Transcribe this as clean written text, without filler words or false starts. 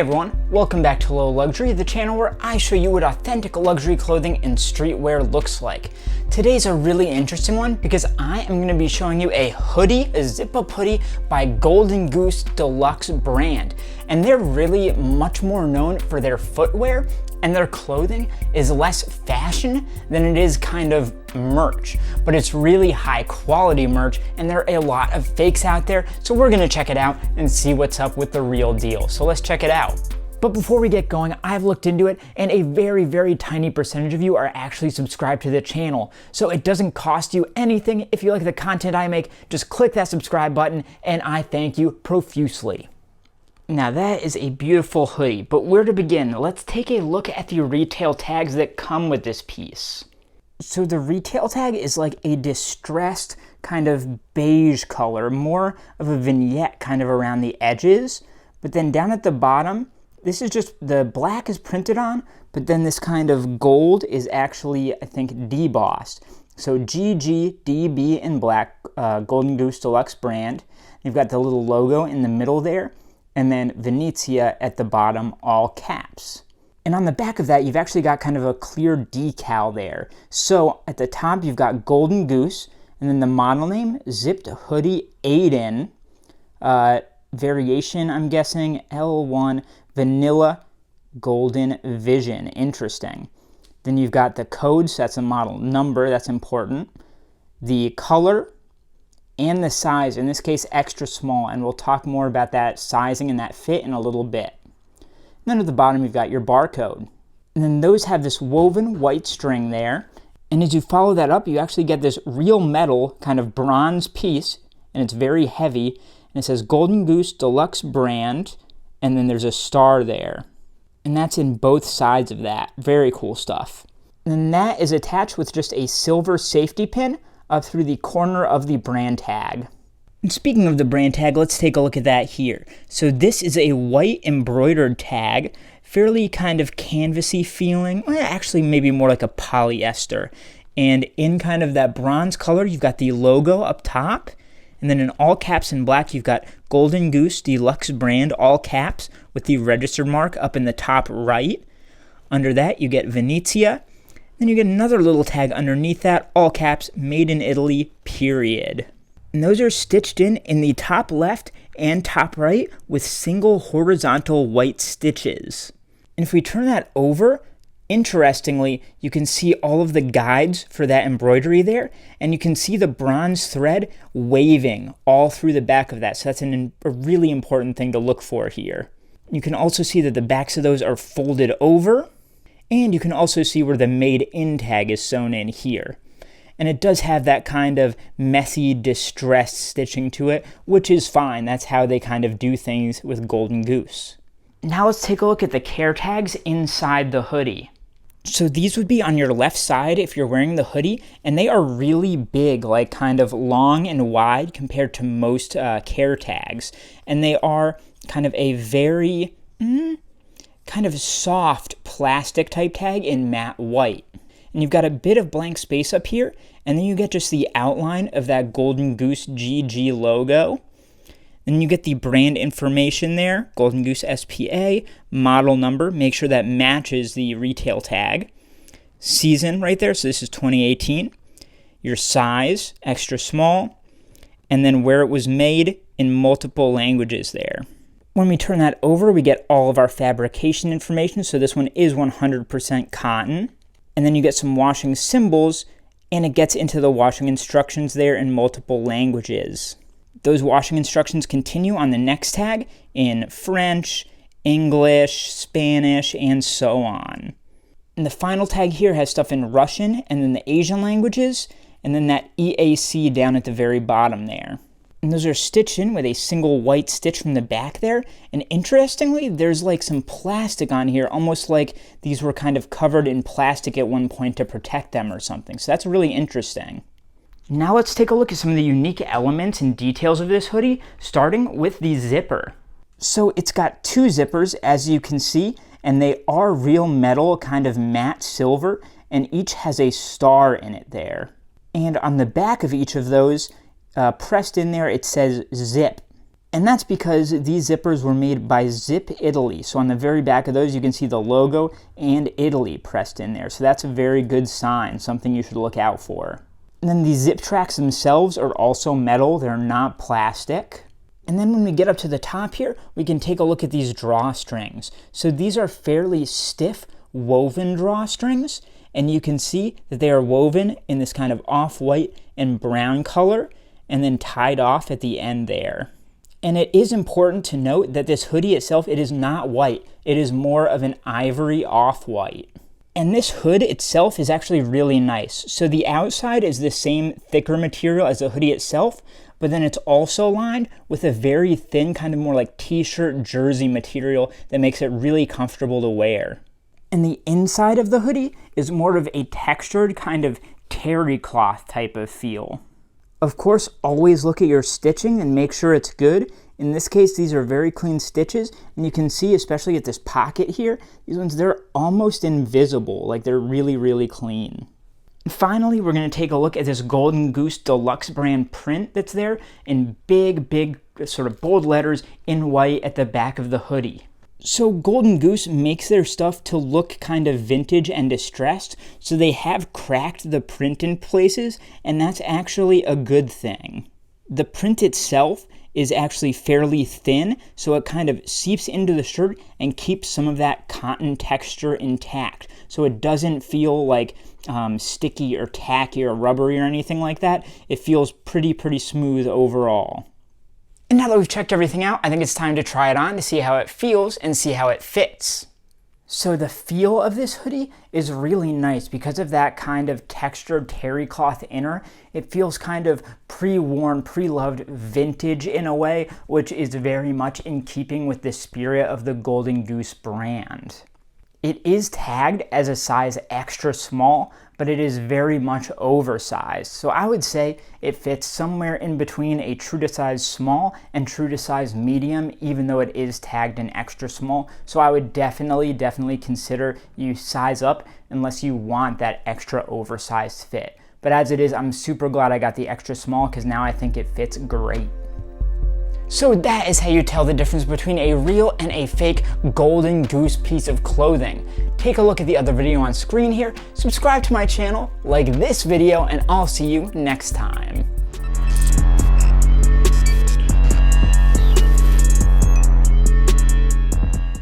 everyone, welcome back to Low Luxury, the channel where I show you what authentic luxury clothing and streetwear looks like. Today's a really interesting one because I am going to be showing you a hoodie, a zip-up hoodie by Golden Goose Deluxe Brand. And they're really much more known for their footwear, and their clothing is less fashion than it is kind of merch. But it's really high quality merch, and there are a lot of fakes out there, so we're gonna check it out and see what's up with the real deal. So let's check it out. But before we get going, I've looked into it, and a very, very tiny percentage of you are actually subscribed to the channel. So it doesn't cost you anything. If you like the content I make, just click that subscribe button, and I thank you profusely. Now that is a beautiful hoodie, but where to begin? Let's take a look at the retail tags that come with this piece. So the retail tag is like a distressed kind of beige color, more of a vignette kind of around the edges. But then down at the bottom, this is just, the black is printed on, but then this kind of gold is actually, I think, debossed. So GGDB in black, Golden Goose Deluxe Brand. You've got the little logo in the middle there, and then Venezia at the bottom, all caps. And on the back of that, you've actually got kind of a clear decal there. So at the top, you've got Golden Goose, and then the model name, Zipped Hoodie Aiden, variation, I'm guessing, L1, Vanilla Golden Vision. Interesting. Then you've got the codes, that's a model number, that's important. The color, and the size, in this case extra small, and we'll talk more about that sizing and that fit in a little bit. And then at the bottom you've got your barcode. And then those have this woven white string there, and as you follow that up you actually get this real metal kind of bronze piece, and it's very heavy, and it says Golden Goose Deluxe Brand, and then there's a star there. And that's in both sides of that. Very cool stuff. And then that is attached with just a silver safety pin up through the corner of the brand tag. And speaking of the brand tag, let's take a look at that here. So this is a white embroidered tag, fairly kind of canvasy feeling, well, actually maybe more like a polyester. And in kind of that bronze color, you've got the logo up top, and then in all caps in black, you've got Golden Goose Deluxe Brand, all caps, with the register mark up in the top right. Under that, you get Venezia. Then you get another little tag underneath that, all caps, made in Italy, period. And those are stitched in the top left and top right with single horizontal white stitches. And if we turn that over, interestingly, you can see all of the guides for that embroidery there, and you can see the bronze thread waving all through the back of that. So that's a really important thing to look for here. You can also see that the backs of those are folded over, and you can also see where the made in tag is sewn in here. And it does have that kind of messy, distressed stitching to it, which is fine. That's how they kind of do things with Golden Goose. Now let's take a look at the care tags inside the hoodie. So these would be on your left side if you're wearing the hoodie, and they are really big, like kind of long and wide compared to most care tags. And they are kind of a very kind of soft plastic type tag in matte white. And you've got a bit of blank space up here, and then you get just the outline of that Golden Goose GG logo. Then you get the brand information there, Golden Goose SPA, model number, make sure that matches the retail tag. Season right there, so this is 2018. Your size, extra small, and then where it was made in multiple languages there. When we turn that over, we get all of our fabrication information. So this one is 100% cotton. And then you get some washing symbols, and it gets into the washing instructions there in multiple languages. Those washing instructions continue on the next tag in French, English, Spanish, and so on. And the final tag here has stuff in Russian and then the Asian languages, and then that EAC down at the very bottom there. And those are stitched in with a single white stitch from the back there. And interestingly, there's like some plastic on here, almost like these were kind of covered in plastic at one point to protect them or something. So that's really interesting. Now let's take a look at some of the unique elements and details of this hoodie, starting with the zipper. So it's got two zippers, as you can see, and they are real metal, kind of matte silver, and each has a star in it there. And on the back of each of those, pressed in there, it says zip. And that's because these zippers were made by Zip Italy. So on the very back of those, you can see the logo and Italy pressed in there. So that's a very good sign, something you should look out for. And then the zip tracks themselves are also metal, they're not plastic. And then when we get up to the top here, we can take a look at these drawstrings. So these are fairly stiff woven drawstrings, and you can see that they are woven in this kind of off-white and brown color, and then tied off at the end there. And it is important to note that this hoodie itself, it is not white. It is more of an ivory off-white. And this hood itself is actually really nice. So the outside is the same thicker material as the hoodie itself, but then it's also lined with a very thin, kind of more like t-shirt jersey material that makes it really comfortable to wear. And the inside of the hoodie is more of a textured kind of terry cloth type of feel. Of course, always look at your stitching and make sure it's good. In this case, these are very clean stitches, and you can see, especially at this pocket here, these ones, they're almost invisible, like they're really, really clean. And finally, we're going to take a look at this Golden Goose Deluxe Brand print that's there in big sort of bold letters in white at the back of the hoodie. So Golden Goose makes their stuff to look kind of vintage and distressed, so they have cracked the print in places, and that's actually a good thing. The print itself is actually fairly thin, so it kind of seeps into the shirt and keeps some of that cotton texture intact, so it doesn't feel like sticky or tacky or rubbery or anything like that. It feels pretty smooth overall. And now that we've checked everything out, I think it's time to try it on to see how it feels and see how it fits. So the feel of this hoodie is really nice because of that kind of textured terry cloth inner. It feels kind of pre-worn, pre-loved vintage in a way, which is very much in keeping with the spirit of the Golden Goose brand. It is tagged as a size extra small, but it is very much oversized. So I would say it fits somewhere in between a true to size small and true to size medium, even though it is tagged in extra small. So I would definitely consider you size up unless you want that extra oversized fit. But as it is, I'm super glad I got the extra small because now I think it fits great. So that is how you tell the difference between a real and a fake Golden Goose piece of clothing. Take a look at the other video on screen here, subscribe to my channel, like this video, and I'll see you next time.